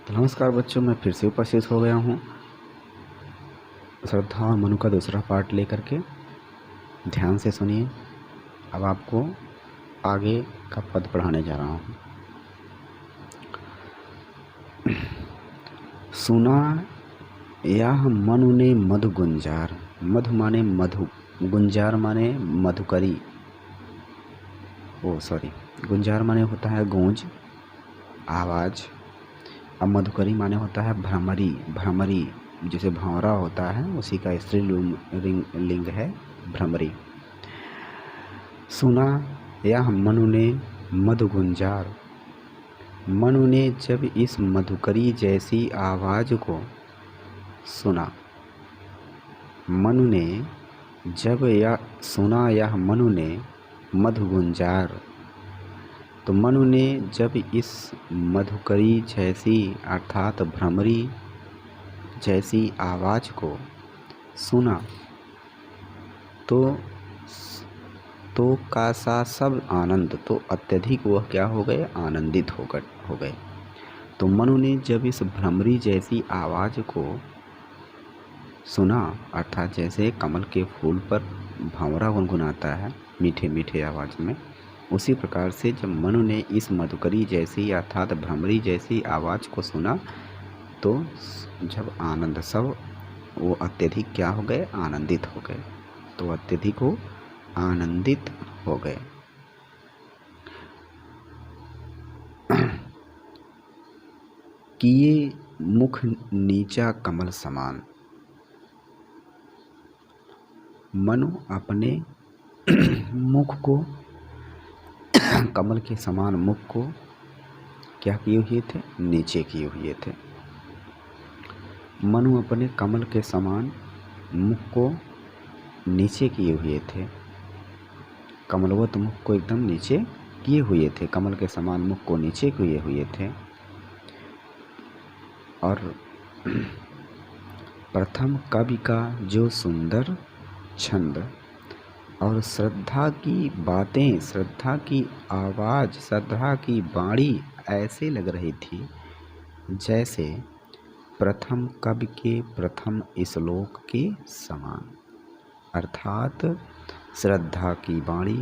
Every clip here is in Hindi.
तो नमस्कार बच्चों, मैं फिर से उपस्थित हो गया हूँ श्रद्धा और मनु का दूसरा पार्ट लेकर के। ध्यान से सुनिए। अब आपको आगे का पद पढ़ाने जा रहा हूँ। सुना यह मनु ने मधु गुंजार। मधु माने मधु, गुंजार माने मधुकरी। गुंजार माने होता है गूंज, आवाज़। अब मधुकरी माने होता है भ्रमरी। भ्रमरी जैसे भंवरा होता है, उसी का स्त्रीलिंग है भ्रमरी। सुना यह मनु ने मधु गुंजार। मनु ने जब इस मधुकरी जैसी आवाज़ को सुना। मनु ने जब यह सुना, यह मनु ने मधु गुंजार। तो मनु ने जब इस मधुकरी जैसी अर्थात भ्रमरी जैसी आवाज़ को सुना तो का सा सब आनंद, तो अत्यधिक वह क्या हो गए, आनंदित हो गए। तो मनु ने जब इस भ्रमरी जैसी आवाज़ को सुना, अर्थात जैसे कमल के फूल पर भंवरा गुनगुनाता है मीठे मीठे आवाज़ में, उसी प्रकार से जब मनु ने इस मधुकरी जैसी अर्थात भ्रमरी जैसी आवाज़ को सुना तो जब आनंद सब वो अत्यधिक क्या हो गए, आनंदित हो गए। तो अत्यधिक वो आनंदित हो गए। किए मुख नीचा कमल समान। मनु अपने मुख को कमल के समान मुख को क्या किए हुए थे, नीचे किए हुए थे। मनु अपने कमल के समान मुख को नीचे किए हुए थे। कमलवत मुख को एकदम नीचे किए हुए थे, कमल के समान मुख को नीचे किए हुए थे। और प्रथम कवि का जो सुंदर छंद और श्रद्धा की बातें, श्रद्धा की आवाज़, श्रद्धा की वाणी ऐसे लग रही थी जैसे प्रथम कवि के प्रथम श्लोक के समान। अर्थात श्रद्धा की वाणी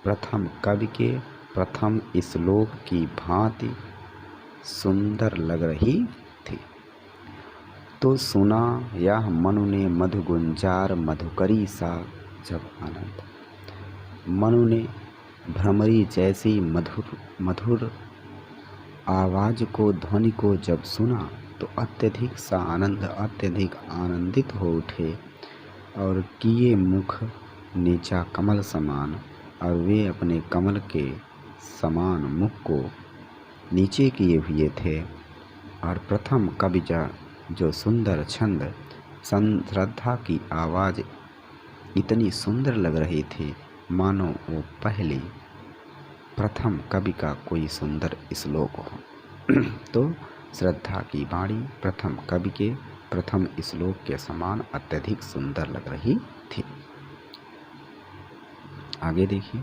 प्रथम कवि के प्रथम श्लोक की भांति सुंदर लग रही थी। तो सुना यह मनु ने मधु गुंजार, मधुकरी सा जब आनंद। मनु ने भ्रमरी जैसी मधुर आवाज़ को, ध्वनि को जब सुना तो अत्यधिक सा आनंद, अत्यधिक आनंदित हो उठे और किए मुख नीचा कमल समान, और वे अपने कमल के समान मुख को नीचे किए हुए थे। और प्रथम कवि जो सुंदर छंद, श्रद्धा की आवाज़ इतनी सुंदर लग रही थी मानो वो पहले प्रथम कवि का कोई सुंदर श्लोक हो। तो श्रद्धा की वाणी प्रथम कवि के प्रथम श्लोक के समान अत्यधिक सुंदर लग रही थी। आगे देखिए।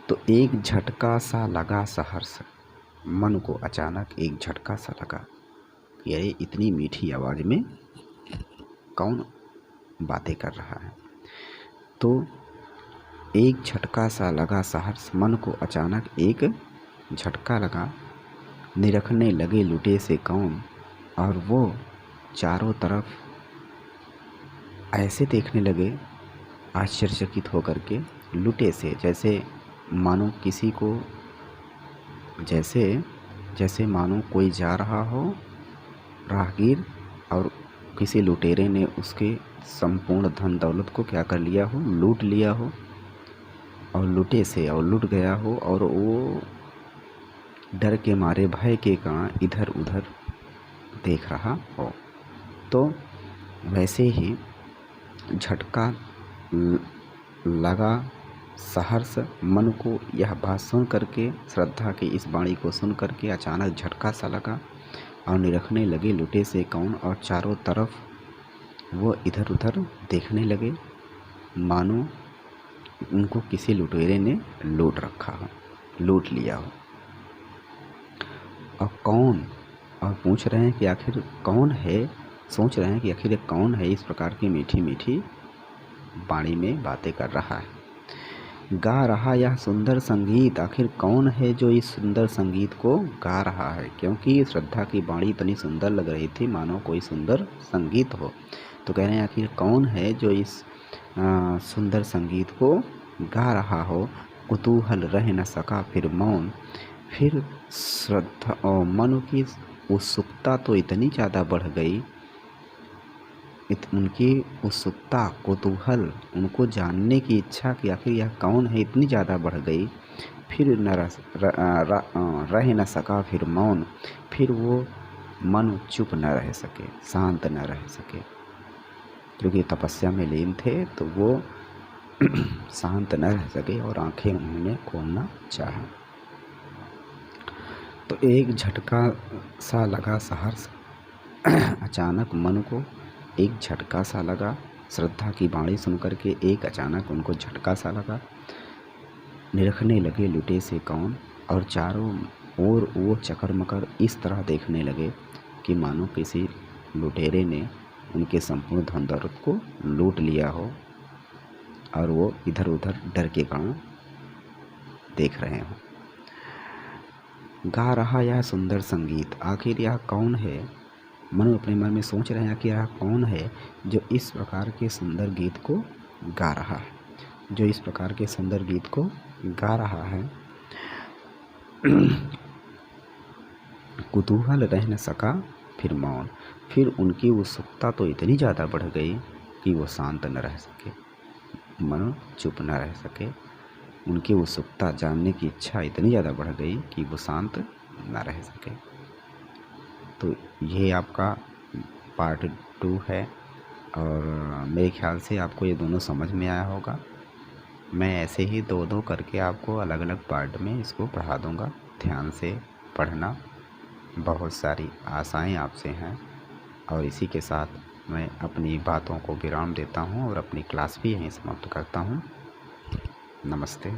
तो एक झटका सा लगा सहर्ष। मन को अचानक एक झटका सा लगा कि अरे इतनी मीठी आवाज़ में कौन बातें कर रहा है। तो एक झटका सा लगा सहर्ष, मन को अचानक एक झटका लगा। निरखने लगे लुटे से कौन, और वो चारों तरफ ऐसे देखने लगे आश्चर्यचकित होकर के, लुटे से जैसे मानो किसी को, जैसे मानो कोई जा रहा हो राहगीर और किसी लुटेरे ने उसके संपूर्ण धन दौलत को क्या कर लिया हो, लूट लिया हो, और लुटे से और लुट गया हो, और वो डर के मारे भय के कारण इधर उधर देख रहा हो। तो वैसे ही झटका लगा सहर्ष मन को। यह बात सुन करके, श्रद्धा की इस वाणी को सुन करके अचानक झटका सा लगा और निरखने लगे लुटे से कौन, और चारों तरफ वो इधर उधर देखने लगे मानो उनको किसी लुटेरे ने लूट रखा हो, लूट लिया हो। और कौन, और पूछ रहे हैं कि आखिर कौन है, सोच रहे हैं कि आखिर ये कौन है इस प्रकार की मीठी मीठी वाणी में बातें कर रहा है। गा रहा यह सुंदर संगीत, आखिर कौन है जो इस सुंदर संगीत को गा रहा है, क्योंकि श्रद्धा की वाणी इतनी सुंदर लग रही थी मानो कोई सुंदर संगीत हो। तो कह रहे हैं आखिर कौन है जो इस सुंदर संगीत को गा रहा हो। कुतूहल रह न सका फिर मौन, फिर श्रद्धा और मन की उत्सुकता तो इतनी ज़्यादा बढ़ गई, उनकी उत्सुकता, कुतूहल, उनको जानने की इच्छा कि आखिर यह कौन है इतनी ज़्यादा बढ़ गई। फिर न रह न सका फिर मौन, फिर वो मन चुप न रह सके, शांत न रह सके, क्योंकि तपस्या में लीन थे तो वो शांत न रह सके और आंखें उन्होंने खोलना चाहा। तो एक झटका सा लगा सहर्ष, अचानक मन को एक झटका सा लगा। श्रद्धा की वाणी सुनकर के एक अचानक उनको झटका सा लगा। निरखने लगे लुटे से कौन, और चारों ओर वो चकर मकर इस तरह देखने लगे कि मानो किसी लुटेरे ने उनके संपूर्ण धन दौलत को लूट लिया हो और वो इधर उधर डर के कारण देख रहे हों। गा रहा यह सुंदर संगीत, आखिर यह कौन है। मन अपने मन में सोच रहे हैं कि यह कौन है जो इस प्रकार के सुंदर गीत को गा रहा है, जो इस प्रकार के सुंदर गीत को गा रहा है। कुतूहल रह न सका फिर मौन, फिर उनकी उत्सुकता तो इतनी ज़्यादा बढ़ गई कि वो शांत न रह सके, मन चुप न रह सके। उनकी उत्सुकता, जानने की इच्छा इतनी ज़्यादा बढ़ गई कि वो शांत न रह सके। तो ये आपका पार्ट 2 है और मेरे ख्याल से आपको ये दोनों समझ में आया होगा। मैं ऐसे ही 2-2 करके आपको अलग अलग पार्ट में इसको पढ़ा दूँगा। ध्यान से पढ़ना, बहुत सारी आशाएं आपसे हैं। और इसी के साथ मैं अपनी बातों को विराम देता हूँ और अपनी क्लास भी यहीं समाप्त करता हूँ। नमस्ते।